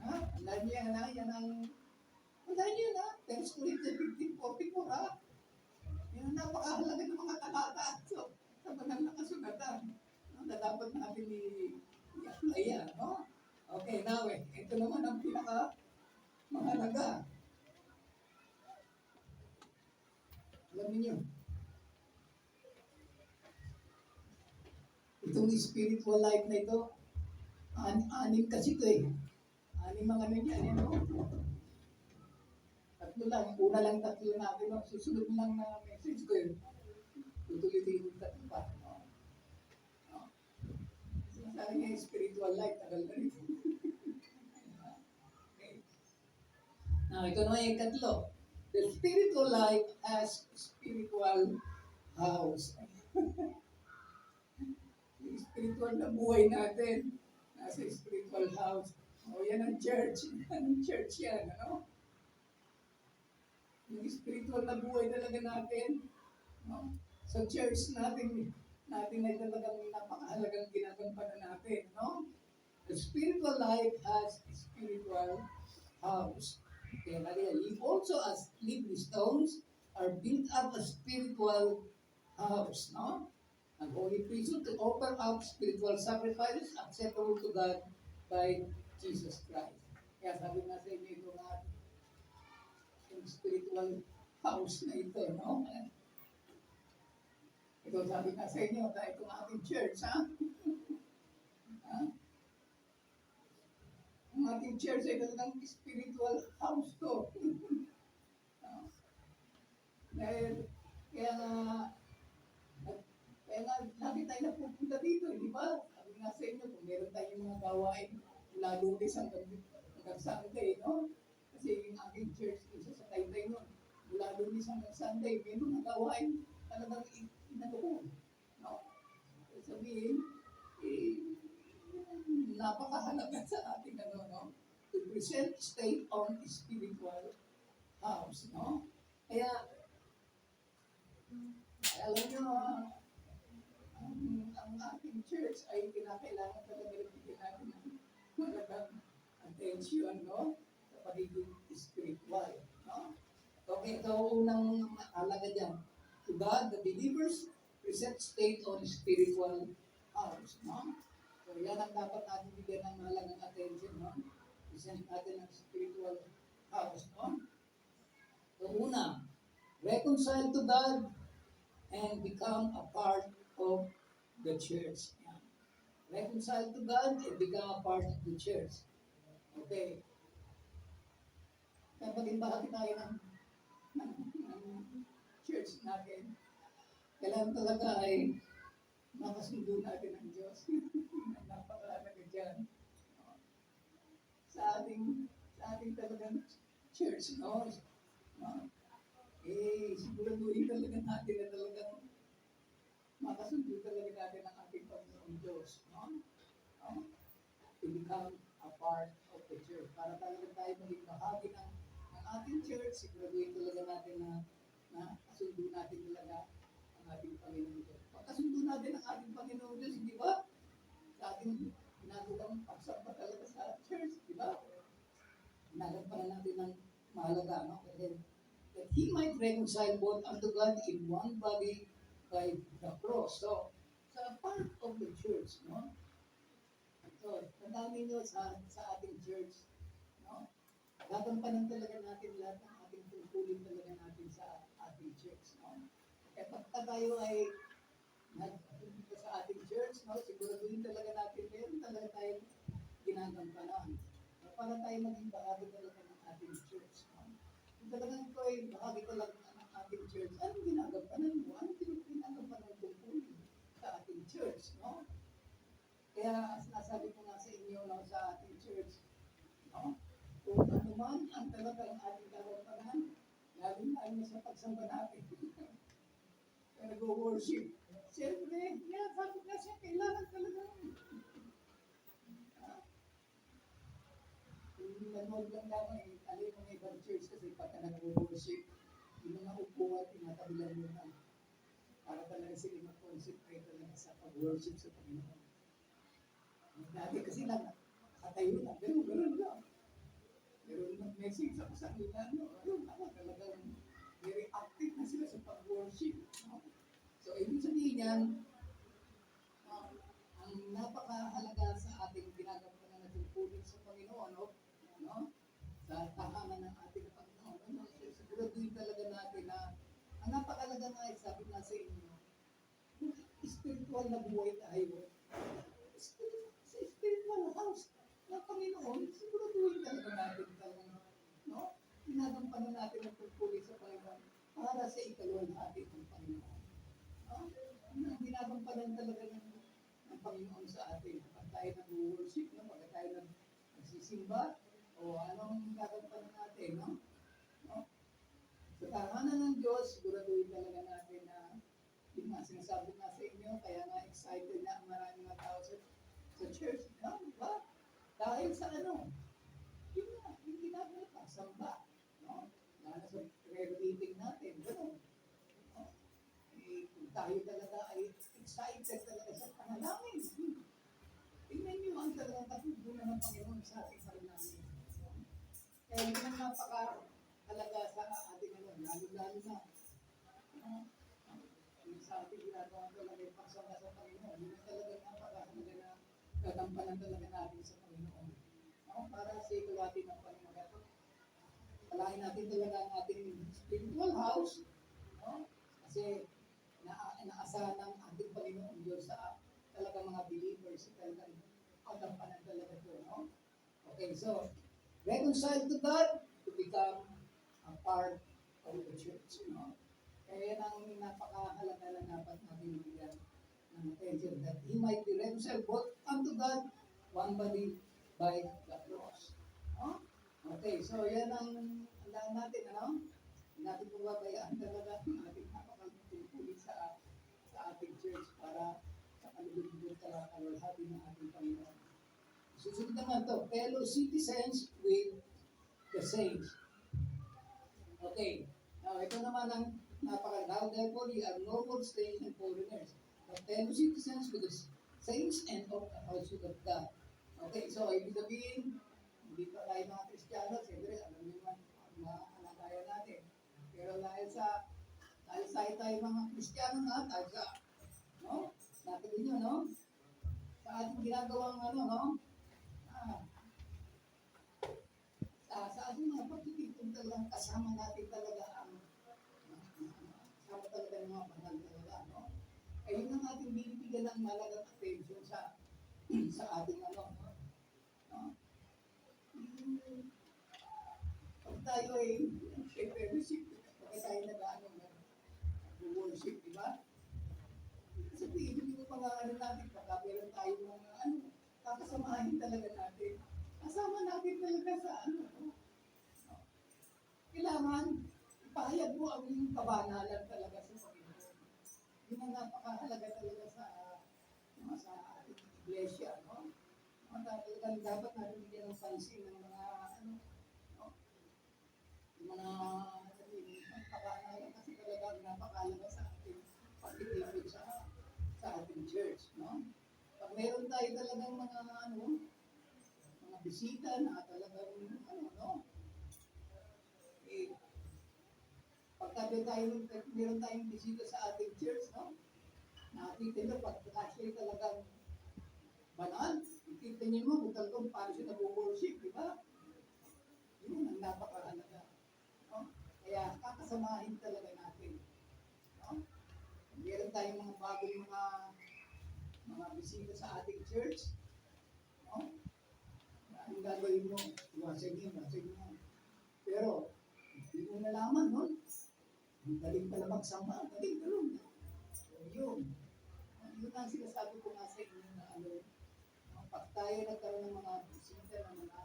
Alam niyo yan, ha? Yan ang, alam niyo yan, ha? 1 Corinthians 15:44, ha? Yan ang napakahalaga ng mga talata. So, sa banal na kasulatan, na dapat natin i-apply yan, no? Okay, now, ito naman ang pinaka-mahalaga. Alam niyo, itong spiritual life na ito, anim kasi ito eh. Anim mga ano niya, ano? Tatlo lang, una lang tatlo natin, no? Susunod lang na message ko yun. Tutuloy-tuloy yung tatlo pa. No? Sabi niya, spiritual life, tagal na rin. Okay. Now, ito naman yung tatlo. The spiritual life as spiritual house. Yung spiritual na buhay natin, nasa spiritual house. O, yan ang church. Anong church yan, ano? Yung spiritual na buhay talaga natin. No? Sa church natin ay talagang napakahalagang ginagampanan natin, no? The spiritual life has a spiritual house. Okay, you also as living stones are built up a spiritual house, no? An holy priesthood to offer up spiritual sacrifices acceptable to God by Jesus Christ. Kaya sabi nga sa inyo ito nga, yung spiritual house na ito, no? Ito sabi nga sa inyo, dahil itong ating church, ha? Ang ating church ay talagang spiritual house to. Ah, Dahil, kaya nga, kaya nga, lagi tayo napupunta dito, di ba? Sabi nga sa inyo, kung meron tayong mga gawain, mula Lunes hanggang Sunday, no? Kasi yung aking church, isa sa Taytay nun, mula Lunes hanggang Sunday, may mga gawain talagang inanoon. No? Sabihin, napakahalaga sa ating ano, no? To present state on spiritual house, no? Kaya, alam nyo, ang ating church ay kinakailangan talaga bigyan natin ng malagang attention, no? Sa pagiging spiritual, no? Okay, ito unang halaga dyan. To God, the believers present state on spiritual house, no? So, yan ang dapat natin bigyan ng malagang attention, no? Present natin ang spiritual house, no? So, una, reconcile to God and become a part of the church. Yan. Reconcile to God and become a part of the church. Okay. Kaya maging bahagi tayo ng church natin. Kailangan talaga ay makasundo natin ang Diyos. Napakalaga dyan. Sa ating talagang church, no? Siguraduhin talaga natin na talagang makasundo talaga natin ang ating Panginoon Diyos, no? To become a part of the church. Para talaga tayo maging bahagi ng ating church, siguraduhin talaga natin na kasundo natin talaga ang ating Panginoon Diyos. Pagkasundo natin ang ating Panginoon Diyos, di ba? Sa ating ginagawang pagsamba talaga sa church, di ba? Nagampanan natin ng mahalaga, no? Kasi that He might reconcile both unto God in one body by the cross. So, sa part of the church, no? So, tandaan ninyo sa ating church, no? Gagampanan talaga natin lahat ng ating tungkulin talaga natin sa ating church, no? Kaya pagka tayo ay nagpunta sa ating church, no? Siguraduhin talaga natin, meron talaga tayong ginagampanan. Para tayo maging bahagi talaga ng ating church, no? Kung talagang ito ay bahagi talaga ng ating church, anong ginagampanan mo? Anong ginagampanan tungkulin sa ating church, no? Kaya sinasabi ko nga sa inyo, no, sa ating church, no? Kung ano man ang talagang ating gagampanan, lalo sa pagsamba natin. Kaya nag-worship. Siyempre, sabi nga siya, kailangan talaga. Hindi manood lang lamang, alin mga ibang church kasi pagka nag-worship, yung mga upuan, tinatabilan mo na. Para talaga sila mag-concentrate talaga sa pag-worship sa Panginoon. Dati kasi lang, nakatayo lang, gano'n lang. Pero mag-message ako sa kanila, talagang very active na sila sa pag-worship. No? So, ibig sabihin yan, ang napakahalaga sa ating ginagampanan na tungkulin sa Panginoon, no? Sa tahanan ng ating Panginoon. No? So, siguraduhin talaga natin na ang napakahalaga nga ay sabi nga sa inyo, spiritual na buhay tayo. Sa spiritual house ng Panginoon, siguraduhin talaga natin no? Ginagampanan natin ang tungkulin sa Panginoon para sa ikalwalhati ng Panginoon. No? Ang ginagampanan talaga ng Panginoon sa atin. Pag tayo nag-worship, no? Pag tayo nagsisimba, o anong gagampanan natin, no? Sa tahanan ng Diyos, siguraduhin talaga natin na yung nga sinasabi nga sa inyo, kaya nga excited na ang maraming mga tao sa church, no? Diba? Dahil sa ano? Yung ginagawa pa, samba, no? Lalo sa prayer meeting natin, gano'n. No? Kung tayo talaga ay excited talaga sa panalangin, tingnan nyo ang talagang katugunan ng Panginoon sa ating panalangin. Kaya yun ang napakahalaga sa ating lalo-lalo na. Sa ating ginagawa talaga yung pagsamba sa Panginoon, yun ang talaga napakahalaga na gagampanan talaga natin sa Panginoon. No? Para sa ikalwati ng Panginoon. Palahin natin talaga ang ating spiritual house, no? Kasi naasahan ng ating Panginoon Diyos sa talagang mga believers, talagang pagampanan talaga ito, no? Okay, so reconcile to God to become a part of the church. Kaya yan ang napakahalaga na dapat natin bigyan ng attention that He might be reconciled both unto God, one body by the cross. No? Okay, so yan ang handaan natin, Hindi natin pababayaan talaga ang ating napakatungkulin sa ating church para sa kalulugod kalahati ng ating Panginoon. Susunod naman to, fellow citizens with the saints. Okay, now ito naman ang now therefore you are no more strangers and foreigners, but fellow citizens with the saints and of the household of God. Okay, so ibig sabihin, hindi pa tayo mga Kristiyano, siyempre alam niyo naman ang mga kalagayan natin. Pero dahil tayo mga Kristiyano na, natin niyo, sa ating ginagawang sa ating mga pagtitipon talagang kasama natin talaga kasama talaga ng mga banal talaga, Ayun ang ating binibigyan ng malagang attention sa ating pag tayo ay fellowship, pag tayo nag-worship, di ba? Sabihin, hindi mo natin, pagka meron tayo mga kakasamahin talaga natin. Kasama natin talaga sa kailangan ipahayag mo ang iyong kabanalan talaga sa Panginoon. Yun ang napakahalaga talaga sa ating iglesia, Talagang dapat natin bigyan ng pansin ng mga yung mga kabanalan kasi talagang napakahalaga sa ating pagtitipid sa ating church, Pag meron tayo talagang mga mga bisita na talagang meron tayong bisita sa ating church, nakikita pag actually talagang banal, nakikita niyo mo kung talagang paano siya nag-worship, di ba? Yun ang napakahalaga. Kaya kakasamahin talaga natin. Meron tayong mga bagong mga bisita sa ating church, ang gagawin mo, iwasan niyo. Pero, hindi mo nalaman, ang galing pala magsama, galing galong. Yun ang sinasabi ko nga sa inyo na pag tayo nagkaroon ng mga bisita ng mga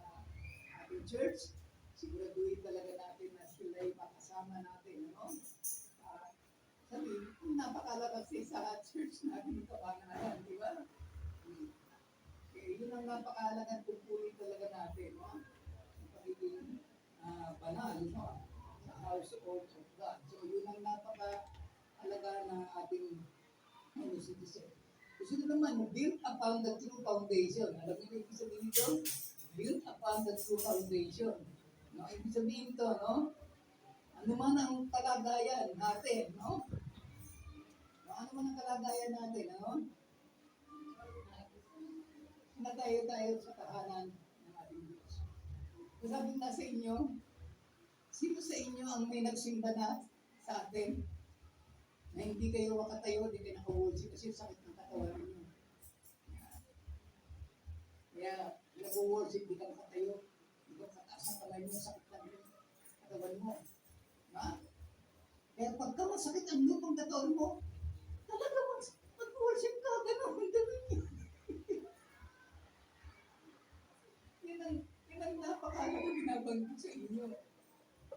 ating church, siguraduhin talaga natin na sila ay makasama natin, sabi, napakalakas sa church natin kabanalan, di ba? Yun ang napakahalagang tungkulin talaga natin, ang pagiging banal, sa household of God. So, yun ang napakahalaga na ating citizen. Gusto naman, build upon the true foundation. Alam niyo ibig sabihin ito? Build upon the true foundation. Ibig sabihin ito, ano man ang kalagayan natin, ano man ang kalagayan natin, tayo sa tahanan ng ating Diyos. Sabi nga sa inyo, sino sa inyo ang may nagsimba na sa atin na hindi kayo makatayo, hindi kayo naka-worship kasi sakit ng katawan ninyo. Kaya, nag-worship, hindi ka makatayo, hindi ka makataas ng kamay mo, sakit lang yung katawan mo. Kaya pagka masakit ang lupang katawan mo, talaga mag-worship ka, gano'n, Yan ang napakahalaga binabanggit sa inyo.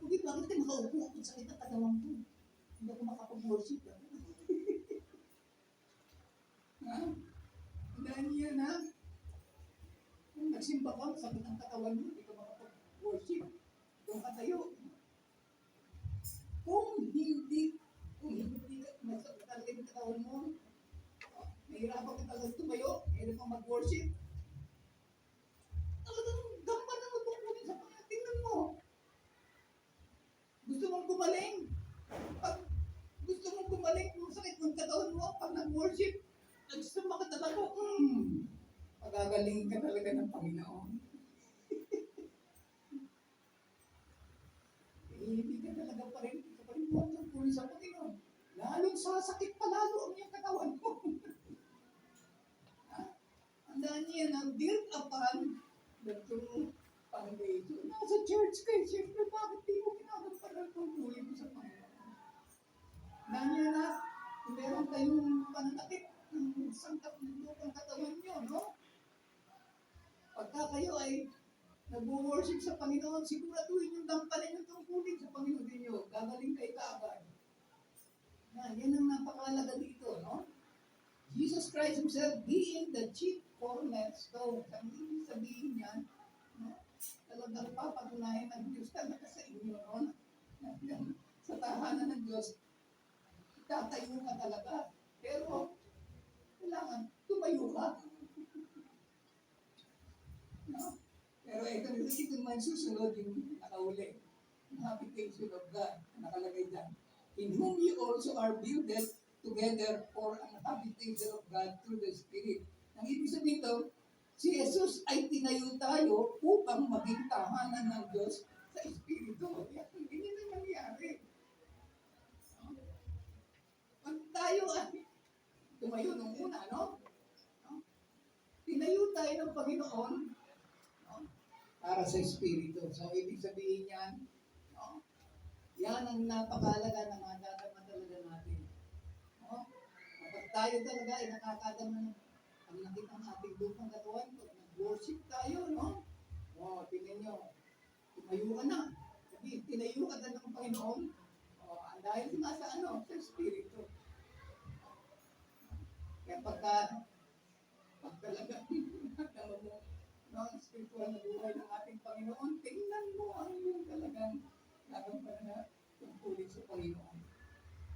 Hindi, bakit ka nakaupo? Ang sakit ang katawan ko. Hindi ako makapag-worship. Dahil yan, kung nagsimba ka, sakit ang katawan mo, hindi ka makapag-worship. Kung katayo. Kung hindi ka masakit talaga yung katawan mo, nahirapan ka talaga tumayo, hindi ka mag-worship. Talagang gampan na magpupunin sa Panginoon. Tingnan mo. Gusto mong gumaling? Pag gusto mong gumaling kung sakit ng katawan mo, pag nag-worship, nagsama ka talaga, pagagaling ka talaga ng Panginoon. Hindi ka talaga pa rin magpupunin sa Panginoon. Lalong sasakit pa lalo ang iyong katawan mo. Andaan niya na build upon the true Tandaan niyo na, kung meron kayong pananakit ng sangkap ng lupang katawan niyo, no? Pagka kayo ay nag-worship sa Panginoon, siguraduhin yung dampanin yung tungkulin sa Panginoon ninyo. Gagaling kay kaagad. Yan ang napakalaga dito, no? Jesus Christ Himself being the chief cornerstone. Ang ibig sabihin niyan, no? Talagang papatunayan ng Diyos talaga sa inyo, no? Sa tahanan ng Diyos, tatayo ka talaga. Pero, kailangan tumayo ka. No? Pero ito naman susunod yung nakauli. Ang habitation of God. Nakalagay dyan. In whom you also are builded together for an habitation of God through the Spirit. Ang ibig sabihin ito, si Jesus ay tinayo tayo upang maging tahanan ng Diyos sa Espiritu. Hindi na nangyari. Pag tayo ay tumayo nung una, no? Tinayo tayo ng Panginoon, no? Para sa Espiritu. So, ibig sabihin yan, no? Yan ang napakalaga na madadama talaga natin. No? Kapag tayo talaga ay nakakadama ng ang nakita ng ating lupang katawan, pag nag-worship tayo, no? O, tingnan nyo, tumayo ka na. Sabi, tinayo ka na ng Panginoon. O, dahil sa ano? Sa Espiritu. Kaya pag talaga, naman mo, no, ang spiritual na buhay ng ating Panginoon, tingnan mo ang yung talagang nagampanan na tungkulin sa Panginoon.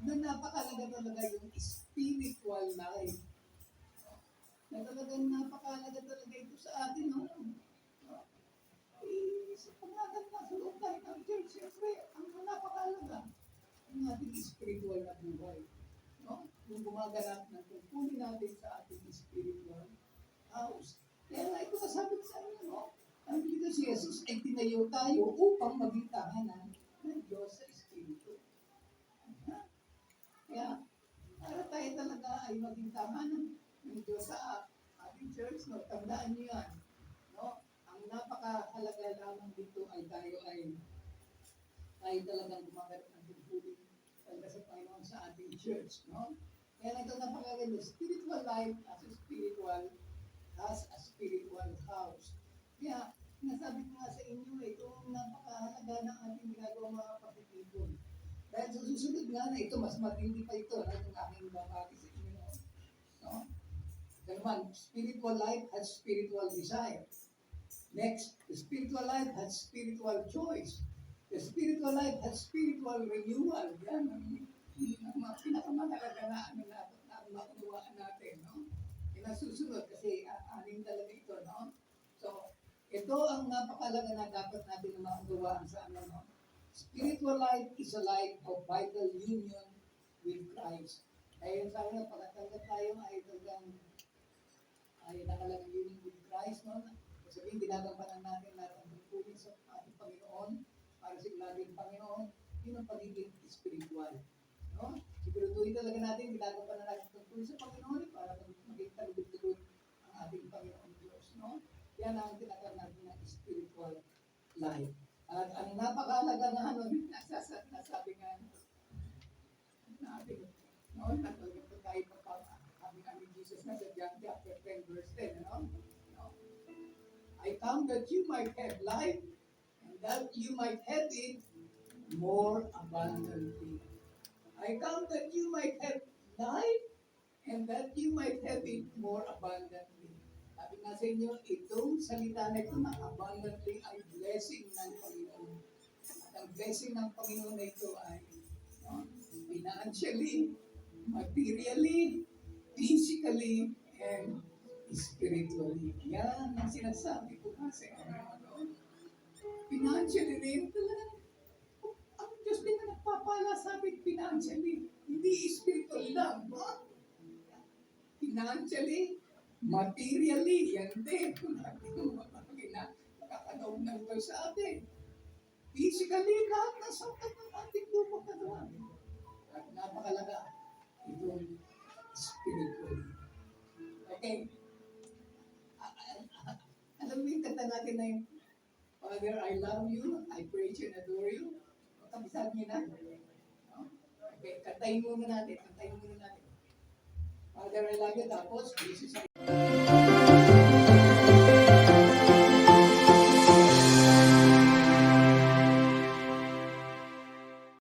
Na napakalaga talaga yung spiritual life. Na talagang napakalaga talaga ito sa atin, no? Sa pangalan na sa loob tayo ng church, siyempre, ang napakalaga ang ating spiritual na buhay. No? Yung gumaganap ng tungkulin natin sa ating spiritual house. Kaya nga ito nasabi sa inyo, no? Ang dito si Jesus ay tinayo tayo upang maging tahanan ng Diyos sa Espiritu. Kaya, para tayo talaga ay maging tahanan ng Diyos sa ating church, no? Tandaan niyo yan. No? Ang napakahalaga lamang dito ay tayo talagang gumaganap ng tungkulin talaga sa Panginoon sa ating church. No? Kaya ito napakaganda. Spiritual life as a spiritual house. Kaya, nasabi ko nga sa inyo, itong napakahalaga ng ating ginagawa mga kapitipon. Dahil sa susunod nga na ito, mas matindi pa ito na itong aking babagi sa inyo. No? Naman, spiritual life has spiritual desire. Next, the spiritual life has spiritual choice. The spiritual life has spiritual renewal. Yan ang mga pinakamahalaga na maunawaan natin. No? Kinasusunod kasi aning talaga ito. No? So, ito ang napakalaga na dapat natin na maunawaan sa ano. No? Spiritual life is a life of vital union with Christ. Kaya sabi na, pagkatanggap tayo ay talagang nakalagang union with Christ. No? Sabihin, ginagampanan natin lahat ang tungkulin sa ating Panginoon para sa natin Panginoon, yun ang pagiging spiritual. No? Siguraduhin talaga natin, ginagampanan natin tungkulin sa Panginoon para maging talugod-tugod ang ating Panginoon Diyos. No? Yan ang tinatawag natin na spiritual life. At ang napakahalaga na nasabi nga natin, no? Natulog po tayo kami Jesus na sa John chapter 10 verse 10, no? I come that you might have life, and that you might have it more abundantly. I come that you might have life, and that you might have it more abundantly. Sabi nga sa inyo, itong salita na ito na abundantly ay blessing ng Panginoon. At ang blessing ng Panginoon na ito ay financially, materially, physically, and spiritually. Yan ang sinasabi ko kasi financially rin talaga. Ang Diyos din na nagpapala sa atin financially. Hindi spiritual lang. No? Financially, materially, yan din. Kung natin makakanaw ng Diyos sa atin. Physically, lahat ng sakit ng ating lupang katawan. At napakalaga, itong spiritually. Okay. Alam mo yung kanta natin na yung Father, I love you, I praise you and adore you. Kabisahan niyo na. Okay. Okay, kantayin muna natin. Father, I love you. Tapos, Jesus, I